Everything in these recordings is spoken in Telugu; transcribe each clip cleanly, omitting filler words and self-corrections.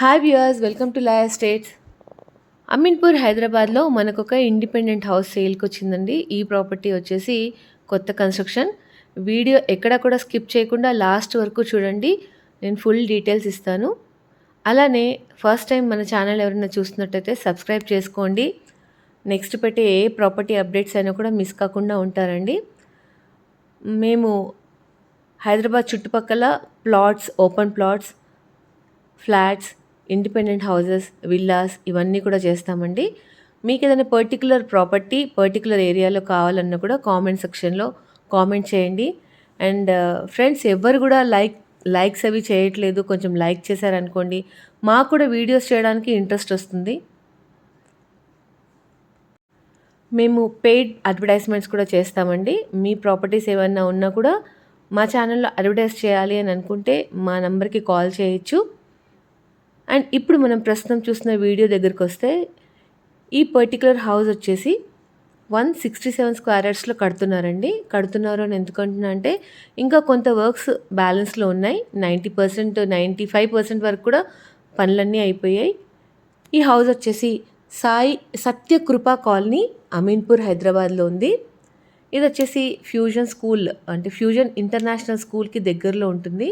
Hi viewers, welcome to Laya estates. Ameenpur హైదరాబాద్లో మనకొక ఇండిపెండెంట్ హౌస్ సేల్కి వచ్చిందండి. ఈ ప్రాపర్టీ వచ్చేసి కొత్త కన్స్ట్రక్షన్. వీడియో ఎక్కడ కూడా స్కిప్ చేయకుండా లాస్ట్ వరకు చూడండి. నేను ఫుల్ డీటెయిల్స్ ఇస్తాను. అలానే ఫస్ట్ టైం మన ఛానల్ ఎవరైనా చూస్తున్నట్టయితే సబ్స్క్రైబ్ చేసుకోండి. నెక్స్ట్ పెట్టే ఏ ప్రాపర్టీ అప్డేట్స్ అయినా కూడా మిస్ కాకుండా ఉంటారండి. మేము హైదరాబాద్ చుట్టుపక్కల plots, open plots, flats, independent houses, villas ఇవన్నీ కూడా చేస్తామండి. మీకు ఏదైనా పర్టికులర్ ప్రాపర్టీ పర్టికులర్ ఏరియాలో కావాలన్నా కూడా కామెంట్ సెక్షన్లో కామెంట్ చేయండి. అండ్ ఫ్రెండ్స్, ఎవ్వరు కూడా లైక్స్ అవి చేయట్లేదు. కొంచెం లైక్ చేశారనుకోండి, మాకు కూడా వీడియోస్ చేయడానికి ఇంట్రెస్ట్ వస్తుంది. మేము పెయిడ్ అడ్వర్టైజ్మెంట్స్ కూడా చేస్తామండి. మీ ప్రాపర్టీస్ ఏమైనా ఉన్నా కూడా మా ఛానల్లో అడ్వర్టైజ్ చేయాలి అని అనుకుంటే మా నెంబర్కి కాల్ చేయొచ్చు. అండ్ ఇప్పుడు మనం ప్రస్తుతం చూసిన వీడియో దగ్గరికి వస్తే, ఈ పర్టికులర్ హౌస్ వచ్చేసి 167 స్క్వేర్ యార్డ్స్లో కడుతున్నారు అని ఎందుకంటున్నా అంటే, ఇంకా కొంత వర్క్స్ బ్యాలెన్స్లో ఉన్నాయి. 90%, 95% వరకు కూడా పనులన్నీ అయిపోయాయి. ఈ హౌస్ వచ్చేసి సాయి సత్యకృప కాలనీ, అమీన్పూర్, హైదరాబాద్లో ఉంది. ఇది వచ్చేసి ఫ్యూజన్ స్కూల్, అంటే ఫ్యూజన్ ఇంటర్నేషనల్ స్కూల్కి దగ్గరలో ఉంటుంది.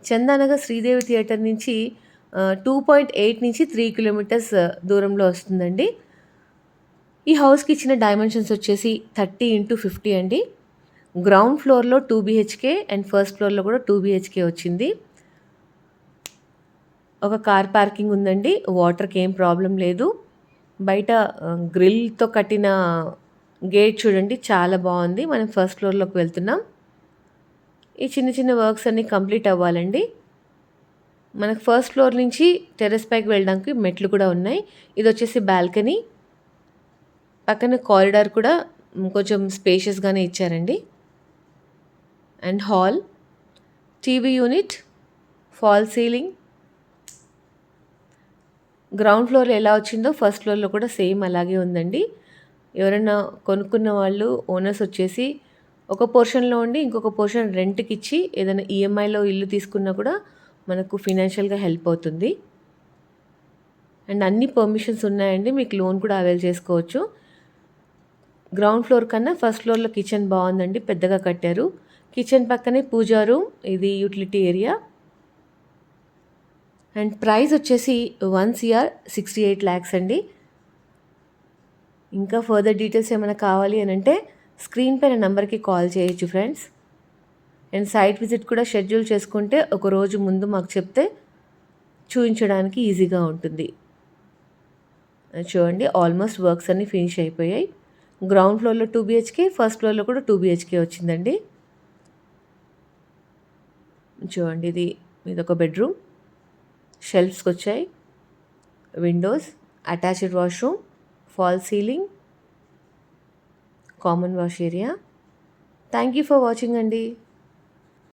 చందానగర్ శ్రీదేవి థియేటర్ నుంచి 2.8 నుంచి 3 కిలోమీటర్స్ దూరంలో వస్తుందండి. ఈ హౌస్కి ఇచ్చిన డైమెన్షన్స్ వచ్చేసి 30x50 అండి. గ్రౌండ్ ఫ్లోర్లో 2 BHK అండ్ ఫస్ట్ ఫ్లోర్లో కూడా 2 BHK వచ్చింది. ఒక కార్ పార్కింగ్ ఉందండి. వాటర్కి ఏం ప్రాబ్లం లేదు. బయట గ్రిల్తో కట్టిన గేట్ చూడండి, చాలా బాగుంది. మనం ఫస్ట్ ఫ్లోర్లోకి వెళ్తున్నాం. ఈ చిన్న చిన్న వర్క్స్ అన్నీ కంప్లీట్ అవ్వాలండి. మనకు ఫస్ట్ ఫ్లోర్ నుంచి టెర్రస్ పైకి వెళ్ళడానికి మెట్లు కూడా ఉన్నాయి. ఇది వచ్చేసి బాల్కనీ. పక్కన కారిడార్ కూడా కొంచెం స్పేషియస్గానే ఇచ్చారండి. And hall, TV unit, fall ceiling. Ground ఫ్లోర్లో ఎలా వచ్చిందో ఫస్ట్ ఫ్లోర్లో కూడా సేమ్ అలాగే ఉందండి. ఎవరైనా కొనుక్కున్న వాళ్ళు, ఓనర్స్ వచ్చేసి ఒక పోర్షన్లో ఉండి ఇంకొక పోర్షన్ రెంట్కి ఇచ్చి ఏదైనా ఈఎంఐలో ఇల్లు తీసుకున్నా కూడా మనకు ఫినాన్షియల్గా హెల్ప్ అవుతుంది. అండ్ అన్ని పర్మిషన్స్ ఉన్నాయండి. మీకు లోన్ కూడా అవైల్ చేసుకోవచ్చు. గ్రౌండ్ ఫ్లోర్ కన్నా ఫస్ట్ ఫ్లోర్లో కిచెన్ బాగుందండి, పెద్దగా కట్టారు. కిచెన్ పక్కనే పూజా రూమ్, ఇది యూటిలిటీ ఏరియా. అండ్ ప్రైస్ వచ్చేసి 1,68 lakhs అండి. ఇంకా ఫర్దర్ డీటెయిల్స్ ఏమైనా కావాలి అని అంటే స్క్రీన్ పైన నెంబర్కి కాల్ చేయొచ్చు ఫ్రెండ్స్. అండ్ సైట్ విజిట్ కూడా షెడ్యూల్ చేసుకుంటే ఒక రోజు ముందు మాకు చెప్తే చూపించడానికి ఈజీగా ఉంటుంది. చూడండి, ఆల్మోస్ట్ వర్క్స్ అన్నీ ఫినిష్ అయిపోయాయి. గ్రౌండ్ ఫ్లోర్లో 2 BHK, ఫస్ట్ ఫ్లోర్లో కూడా 2 BHK వచ్చిందండి. చూడండి, ఇది ఒక బెడ్రూమ్. షెల్ఫ్స్కి వచ్చాయి, Windows, attached washroom, fall ceiling, common wash area. Thank you for watching అండి.